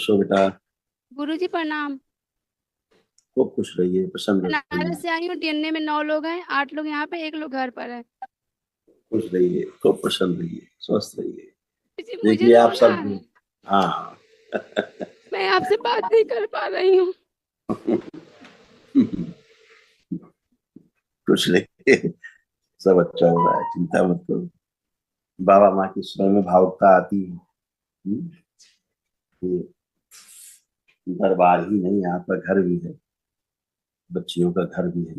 खुश हो बेटा। गुरुजी प्रणाम। खूब खुश रहिए, प्रसन्न रहिए। बनारस से आई हूँ। डीएनए में 9 लोग हैं, 8 लोग यहाँ पे, 1 लोग घर पर है। खुश रहिए, खूब प्रसन्न रहिए, स्वस्थ रहिए। जी मुझे देखिए आप रोना सब। है। हाँ। मैं आपसे बात नहीं कर पा रही हूँ। खुश रहिए, सब अच्छा हो रहा है, चिंता मत करो। बाबा माँ की स्वयं में भावुकता आती है। हम्म, ये दरबार ही नहीं, यहाँ पर घर भी है, बच्चियों का घर भी है।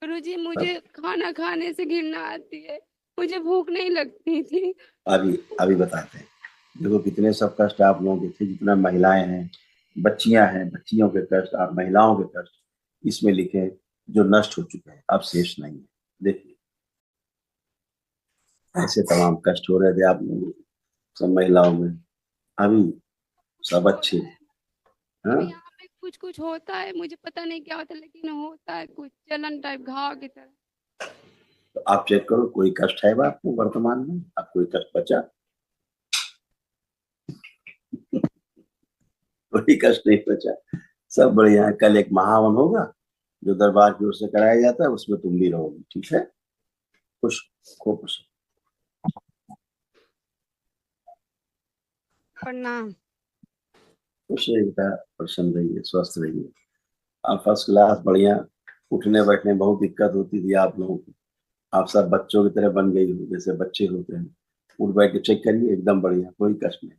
गुरुजी मुझे सब खाना खाने से घृणा आती है। मुझे भूख नहीं लगती थी। अभी अभी बताते हैं। देखो कितने सब कष्ट आप लोगों के थे, जितना महिलाएं हैं, बच्चियां हैं, बच्चियों के कष्ट, आप महिलाओं के कष्ट इसमें लिखे हैं, जो नष्ट हो चुके हैं, अब शेष नहीं है। देखिए ऐसे तमाम कष्ट हो रहे थे आप लोगों को, सब महिलाओं में, अभी सब हो अच्छे। रहा है। हाँ। अब यहाँ पे कुछ कुछ होता है, मुझे पता नहीं क्या होता है, लेकिन होता है कुछ जलन टाइप, घाव की तरह। तो आप चेक करो, कोई कष्ट है आपको वर्तमान में, आप कोई कष्ट बचा? कोई कष्ट नहीं बचा, सब बढ़िया है। कल एक महावन होगा जो दरबार की ओर से कराया जाता है, उसमें तुम भी रहोगी, ठीक है? खुश, खूब खुश। प्रणाम। खुश रहिए बेटा, प्रसन्न रहिए, स्वस्थ रहिए। आप फर्स्ट क्लास, बढ़िया। उठने बैठने में बहुत दिक्कत होती थी आप लोगों को, आप सब बच्चों की तरह बन गई हो, जैसे बच्चे होते हैं। उठ बैठ के चेक करिए, एकदम बढ़िया, कोई कष्ट नहीं,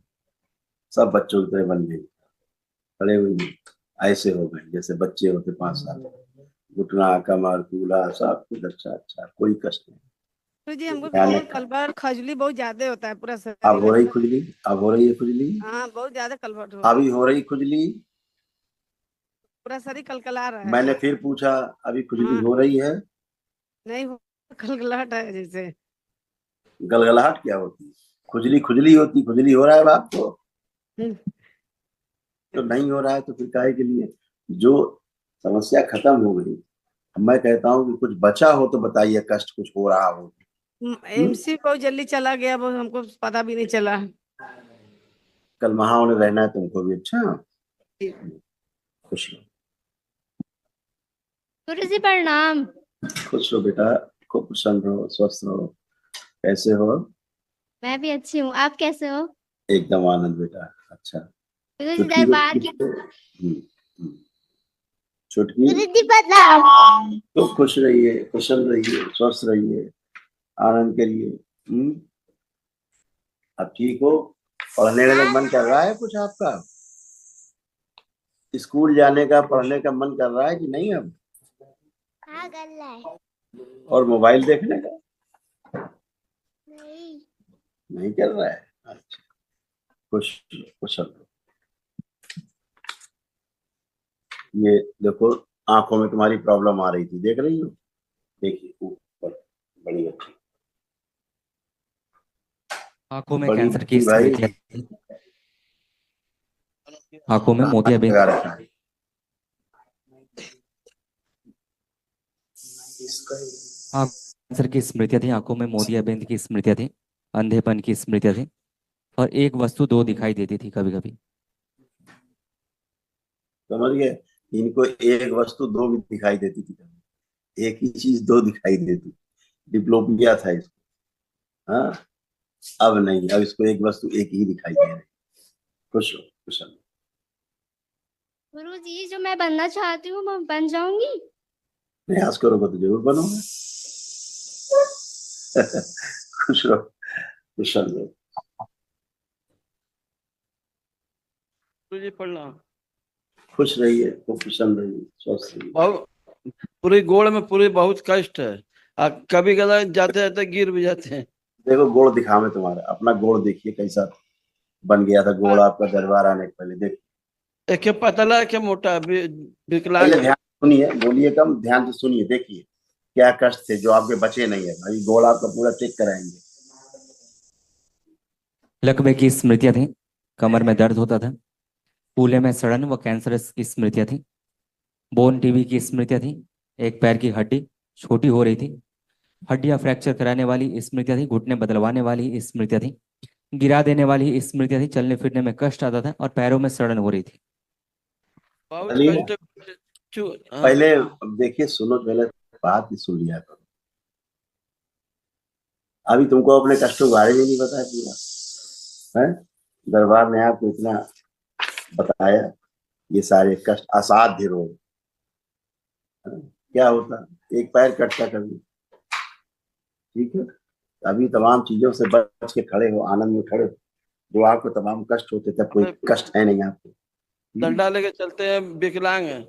सब बच्चों की तरह बन गई, खड़े हुई ऐसे हो गए जैसे बच्चे होते 5 साल। घुटना, कमर, कूल्हा सब कुछ अच्छा अच्छा, कोई कष्ट नहीं। गुरुजी हमको ध्यान बहुत रखना। कलबल खजली बहुत ज्यादा होता है, पूरा अब शरीर हो रही लगता है। खुजली, अब हो रही है खुजली, हाँ बहुत ज्यादा कलबल हो रहा है। अभी हो रही खुजली। पूरा शरीर कलकला रहा है। मैंने फिर पूछा, अभी खुजली हाँ हो रही है? नहीं हो, कलकलाहट है जैसे। गलगलाहट क्या होती है? खुजली खुजली होती, खुजली हो रहा है आपको? हम्म, तो नहीं हो रहा है तो फिर काहे के लिए? जो समस्या खत्म हो गई, मैं कहता हूँ कि कुछ बचा हो तो बताइए, कष्ट कुछ हो रहा हो। हम्म? एमसी बहुत जल्दी चला गया, वो हमको पता भी नहीं चला। कल वहां उन्हें रहना है तुमको भी, अच्छा। खुश गुरुजी प्रणाम। रहो, खुश रहो बेटा, खूब प्रसन्न रहो, स्वस्थ रहो। कैसे हो? मैं भी अच्छी हूँ, आप कैसे हो? एकदम आनंद बेटा, अच्छा। गुरुजी छुटकी को दरबार की। हम्म, छुटकी गुरुजी प्रणाम। तो खुश रहिए, प्रसन्न रहिए, स्वस्थ रहिए, आनंद करिए। अब ठीक हो? पढ़ने का मन कर रहा है कुछ आपका? स्कूल जाने का, पढ़ने का मन कर रहा है कि नहीं अब? हाँ कर रहा है। और मोबाइल देखने का नहीं। नहीं कर रहा है? अच्छा, खुश, कुशल रहो। ये देखो, आंखों में तुम्हारी प्रॉब्लम आ रही थी, देख रही हो? देखिए ऊपर, बड़ी अच्छी, आंखों में बड़ी कैंसर की अच्छी भाई। स्मृतियां थी। आंखों में कहाँ मोतियाबिंद लगा रखा है? कैंसर की स्मृतियां थी, आंखों में मोतियाबिंद की स्मृतियां थी, अंधेपन की स्मृतियां थी, और एक वस्तु दो दिखाई देती थी कभी कभी। समझ गए? इनको एक वस्तु दो भी दिखाई देती थी, एक ही चीज दो दिखाई देती, डिप्लोपिया था इसको। हाँ, अब नहीं, अब इसको एक वस्तु एक ही दिखाई दे रही। खुश हो, कुशल हो। गुरुजी जो मैं बनना चाहती हूँ मैं बन जाऊंगी? प्रयास करोगे तो जरूर बनोगे। खुश रहो, कुशल रहो। जी प्रणाम। खुश रहिए, खूब प्रसन्न रहिए, स्वस्थ रहिए। बहुत पूरी गोड़ में पूरी बहुत कष्ट है। कभी कदा जाते जाते गिर भी जाते हैं। देखो गोड़ दिखावे तुम्हारा, अपना गोड़ देखिए कैसा बन गया था गोड़ आपका दरबार आने के पहले, देख। एक के पतला एक के मोटा, पहले विकलांग है। ध्यान सुनिए, बोलिए कम, ध्यान से सुनिए, देखिए क्या कष्ट थे जो आपके बचे नहीं है भाई। गोड़ आपका पूरा चेक कराएंगे। लकवे की स्मृतियां थी, कमर में दर्द होता था, फूले में सड़न व कैंसरस की स्मृतियां थी, बोन टीबी की स्मृतियां थी, एक पैर की हड्डी छोटी हो रही थी, हड्डियां फ्रैक्चर कराने वाली स्मृतियां थी, घुटने बदलवाने वाली स्मृतियां थी, गिरा देने वाली स्मृतियां थी, चलने फिरने में कष्ट आता था और पैरों में सड़न हो रही थी। बहुत चलिए कष्ट। हाँ। पहले देखिए, सुनो पहले, बात ही सुन लिया करो। अभी तुमको अपने कष्टों के बारे में नहीं बताया पूरा, है? दरबार ने आपको इतना बताया, ये सारे कष्ट, असाध्य रोग, है? क्या होता, एक पैर कटता कभी, ठीक है, अभी तमाम चीजों से बच के खड़े हो, आनंद में खड़े हो। जो आपको तमाम कष्ट होते तब कोई कष्ट है नहीं आपको। डंडा लेके चलते हैं, विकलांग है।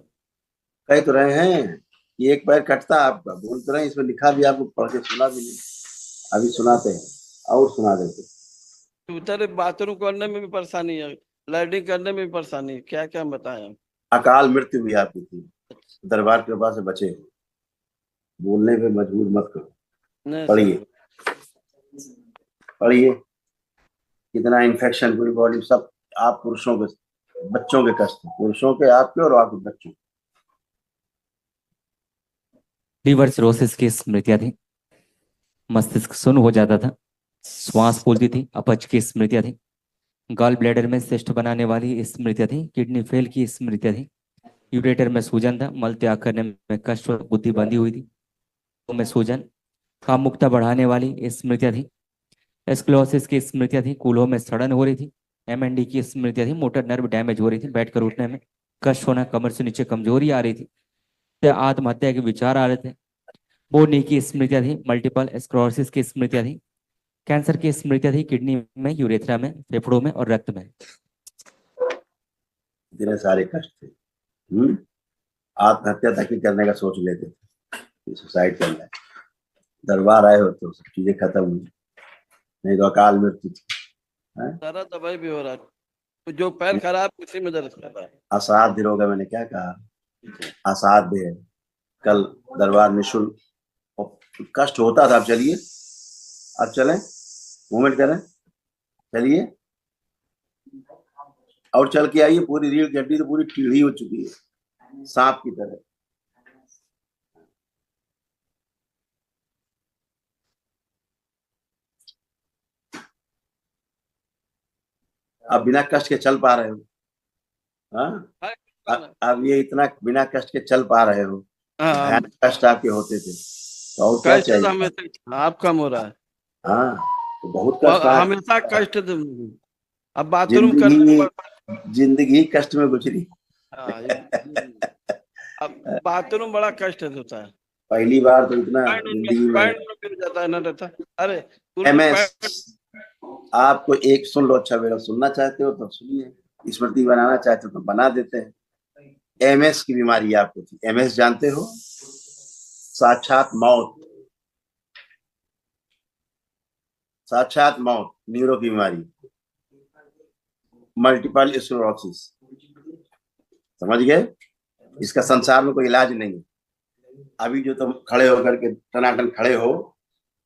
कह तो रहे हैं कि एक पैर कटता आपका, बोल तो रहे हैं, इसमें लिखा भी, आपको पढ़ के सुना भी नहीं, अभी सुनाते हैं और सुना देते हैं। उधर बाथरूम करने में भी परेशानी है, लैट्रिन करने में भी परेशानी है, क्या क्या बताएं। अकाल मृत्यु भी आपकी थी, दरबार के पास से बचे हो, बोलने पे मजबूर मत करो। नहीं पढ़िए, सर। पढ़िए, कितना इन्फेक्शन पूरी बॉडी सब। आप पुरुषों के, बच्चों के कष्ट, पुरुषों के, आपके और आपके बच्चों। लिवर सिरोसिस की स्मृतियां थी। मस्तिष्क सुन्न हो जाता था, श्वास फूलती थी, अपच की स्मृतियां थी। गॉल ब्लैडर में सिस्ट बनाने वाली स्मृतियां थी, किडनी फेल की स्मृतियां थी। यूरेटर में सूजन था, मल त्याग करने में कष्ट और बुद्धि बंधी हुई थी। में सूजन, कामुकता बढ़ाने वाली स्मृतियां थी। एस्क्लोसिस की स्मृतियां थी, कूल्हों में सड़न हो रही थी। एमएनडी की स्मृतियां थी, मोटर नर्व डैमेज हो रही थी, बैठकर उठने में कष्ट होना, कमर से नीचे कमजोरी आ रही थी, तो आत्महत्या के विचार आ रहे थे। बोनी की स्मृतियां थी, मल्टीपल स्क्लेरोसिस की स्मृतियां थी। कैंसर की स्मृतियां थी, किडनी में, यूरेथ्रा में, फेफड़ों में और रक्त में। इतने सारे कष्ट थे। आत्महत्या तक ही करने का सोच लेते थे, सुसाइड करना है। दरबार आए हो तो सब चीजें खत्म हुई, नहीं तो अकाल मृत्यु थी, है? दर्द दवाई भी हो रहा है, तो जो पैर खराब उसी में दर्द कर रहा है। असाध्य रोग है, मैंने क्या कहा, असाध्य है। कल दरबार निशुल्क, और कष्ट होता था। अब चलिए, अब चलें, मूवमेंट करें, चलिए, और चल के आइए। पूरी रीढ़ की हड्डी तो पूरी टीढ़ी हो चुकी है, सांप की तरह। अब बिना कष्ट के चल पा रहे हो, हाँ? अब ये इतना बिना कष्ट के चल पा रहे हो, हाँ, भयानक कष्ट आपके होते थे, तो और क्या कष्ट तो चाहिए? हमेशा आप कम हो रहा है। हाँ, तो बहुत कष्ट हमेशा कष्ट अब बाथरूम करने जिंदगी, में जिंदगी कष्ट में गुजरी। हाँ, अब बाथरूम बड़ा कष्ट होता है। पहली बार तो इतना जिंदगी में। पैंट में गिर जाता है ना रहता। अरे एमएस, आपको एक सुन लो, अच्छा मेरा सुनना चाहते हो तो सुनिए, स्मृति बनाना चाहते हो तो बना देते हैं। एमएस की बीमारी आपको थी, एमएस जानते हो? साक्षात मौत, साक्षात मौत, न्यूरो की बीमारी, मल्टीपल स्क्लेरोसिस, समझ गए? इसका संसार में कोई इलाज नहीं है। अभी जो तुम खड़े होकर के टनाटन खड़े हो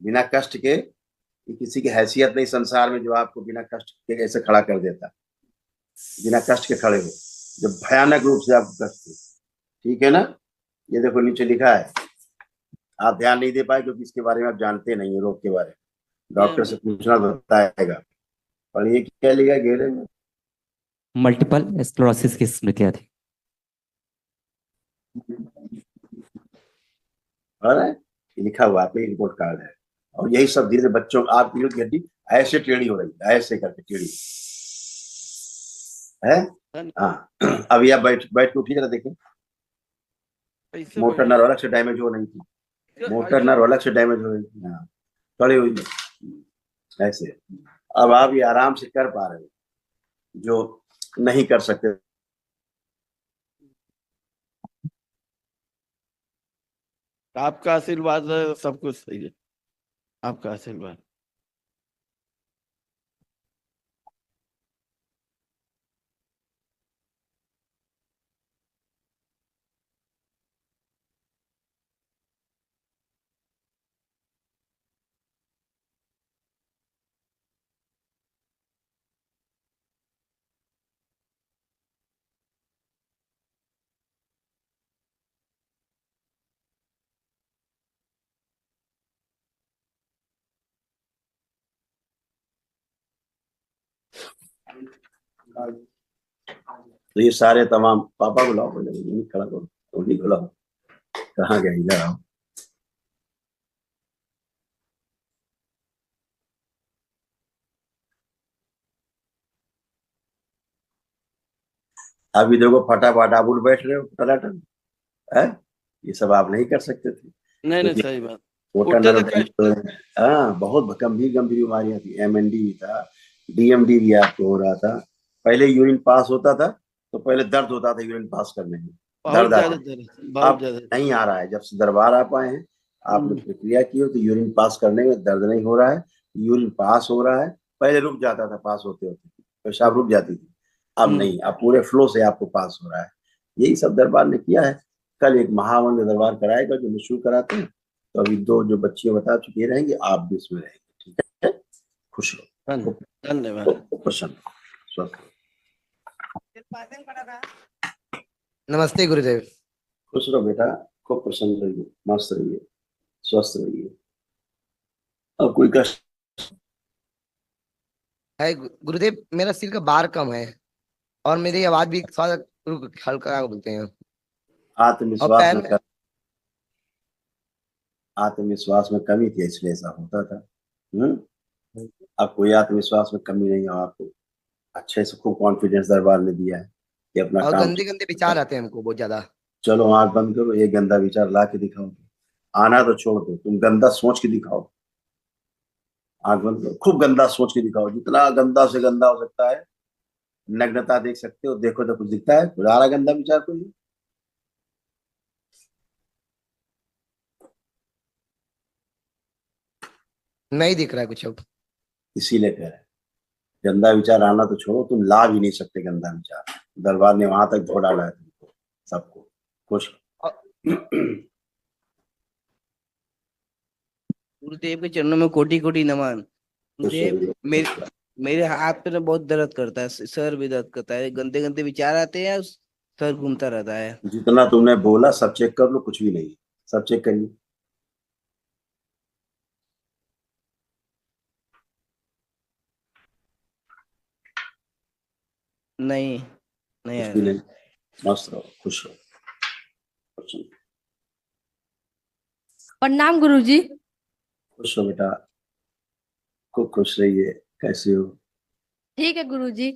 बिना कष्ट के, कि किसी की हैसियत नहीं संसार में जो आपको बिना कष्ट के ऐसे खड़ा कर देता, बिना कष्ट के खड़े हो, जब भयानक रूप से आपको कष्ट हो, ठीक है ना? ये देखो नीचे लिखा है, आप ध्यान नहीं दे पाए क्योंकि इसके बारे में आप जानते नहीं है, रोग के बारे में, डॉक्टर से पूछना बताएगा। और ये क्या लिखा है घेरे में? मल्टीपल स्क्लेरोसिस की स्मृतियां थी। और ये लिखा हुआ आपके रिपोर्ट कार्ड है। और यही सब धीरे बच्चों, आप रीढ़ की हड्डी ऐसे टेढ़ी हो रही है, ऐसे करके टेढ़ी है। हाँ, अब यह बैठ बैठ के उठी, जरा देखें, कैसे मोटर बैठे? नर्व अलग से डैमेज हो नहीं थी, मोटर नर्व अलग से डैमेज हो रही थी। हाँ, खड़ी हुई ऐसे। अब आप ये आराम से कर पा रहे हो, जो नहीं कर सकते। आपका आशीर्वाद है, सब कुछ सही है। आपका आशीर्वाद। तो ये सारे तमाम पापा को लाओ, बोले नहीं खड़ा करो, उन्हीं को लाओ, कहाँ गए, इधर आओ। अभी देखो फटाफट आप उठ बैठ रहे हो टनाटन, है, ये सब आप नहीं कर सकते थे, नहीं नहीं क्योंकि सही बात। वो उठते टनल थे बंद, हाँ बहुत गंभीर गंभीर बीमारियां थी, एमएनडी भी था, डीएमडी भी आपको हो रहा था। पहले यूरिन पास होता था तो पहले दर्द होता था यूरिन पास करने में, बहुत दर्द आता ज्यादा था। दर्द, बहुत अब ज्यादा। नहीं आ रहा है, जब से दरबार आ पाए हैं, आपने प्रक्रिया की हो तो यूरिन पास करने में दर्द नहीं हो रहा है, यूरिन पास हो रहा है। पहले रुक जाता था पास होते होते, पेशाब रुक जाती थी, अब नहीं, अब पूरे फ्लो से आपको पास हो रहा है। यही सब दरबार ने किया है। कल एक महामंत्र दरबार कराएगा जो निःशुल्क कराते हैं, तो अभी 2 जो बच्चियां बता चुकी रहेंगी, आप भी इसमें रहेंगे, ठीक है, खुश रहो, धन्यवाद। खूब प्रसन्न, स्वस्थ रहो। नमस्ते गुरुदेव। खुश रहो बेटा, खूब प्रसन्न रहिए, मस्त रहिए, स्वस्थ रहिए, और कोई कष्ट है गुरुदेव, मेरा सिर का बार कम है और मेरी आवाज भी थोड़ा हल्का बोलते हैं, और आत्मविश्वास पैर में में आत्मविश्वास में कमी थी, इसलिए ऐसा होता था। अब कोई आत्मविश्वास में कमी नहीं है, आपको अच्छे से खूब कॉन्फिडेंस दरबार ने दिया है कि अपना और काम गंदे गंदे विचार आते हैं हमको बहुत ज्यादा। चलो आंख बंद करो, ये गंदा विचार ला के दिखाओ, आना तो छोड़ दो, तुम गंदा सोच के दिखाओ, आंख बंद करो, खूब गंदा सोच के दिखाओ, जितना गंदा से गंदा हो सकता है। नग्नता देख सकते हो, देखो तो कुछ दिखता है, कुछ आ रहा गंदा विचार कोई? नहीं दिख रहा है कुछ अब। इसीलिए कह रहे हैं, गंदा विचार आना तो छोड़ो, तुम ला भी नहीं सकते गंदा विचार, दरबार ने वहां तक धो डाला है तुमको, सबको। खुश गुरुदेव के चरणों में कोटि कोटि नमन। गुरुदेव मेरे हाथ पे तो बहुत दर्द करता है, सर भी दर्द करता है, गंदे गंदे विचार आते हैं, सर घूमता रहता है। जितना तुमने बोला सब चेक कर लो, कुछ भी नहीं, सब चेक करिए। नहीं नहीं कुछ आ भी रहा। नहीं, मस्त रहो, खुश रहो, प्रसन्न। प्रणाम गुरुजी। खुश रहो बेटा, खूब खुश रहिए। कैसे हो? ठीक है गुरुजी।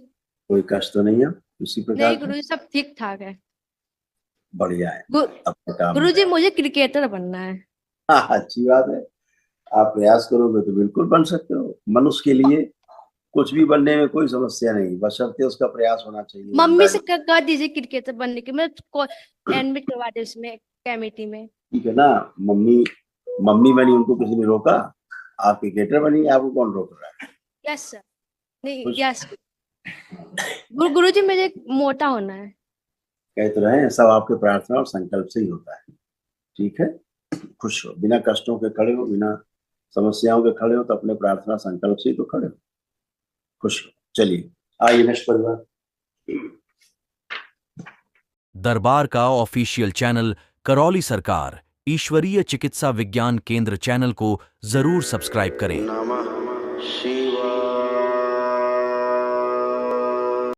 कोई कष्ट तो नहीं है उसी प्रकार नहीं का? गुरुजी, सब ठीक ठाक है। बढ़िया है, अपने काम में गुरुजी रहो। मुझे क्रिकेटर बनना है। हाँ, अच्छी बात है, आप प्रयास करोगे तो बिल्कुल बन सकते हो। मनुष्य के लिए कुछ भी बनने में कोई समस्या नहीं, बशर्ते उसका प्रयास होना चाहिए, मम्मी से ईमानदारी। कह दीजिए क्रिकेटर बनने के, मैं एडमिट करवा दे उसमें कमेटी में। ठीक है ना, मम्मी मम्मी बनी, उनको किसी ने रोका? आप क्रिकेटर बनी, आपको कौन रोक रहा है? Yes sir. नहीं खुश? यस गुरुजी, मुझे मोटा होना है। कह तो रहे हैं, सब आपके प्रार्थना और संकल्प से ही होता है। ठीक है, खुश हो, बिना कष्टों के खड़े हो, बिना समस्याओं के खड़े हो, तो अपने प्रार्थना संकल्प से ही तो खड़े हो। खुश हो, चलिए आइए नेक्स्ट परिवार। दरबार का ऑफिशियल चैनल करौली सरकार ईश्वरीय चिकित्सा विज्ञान केंद्र चैनल को जरूर सब्सक्राइब करें। नमः शिवाय।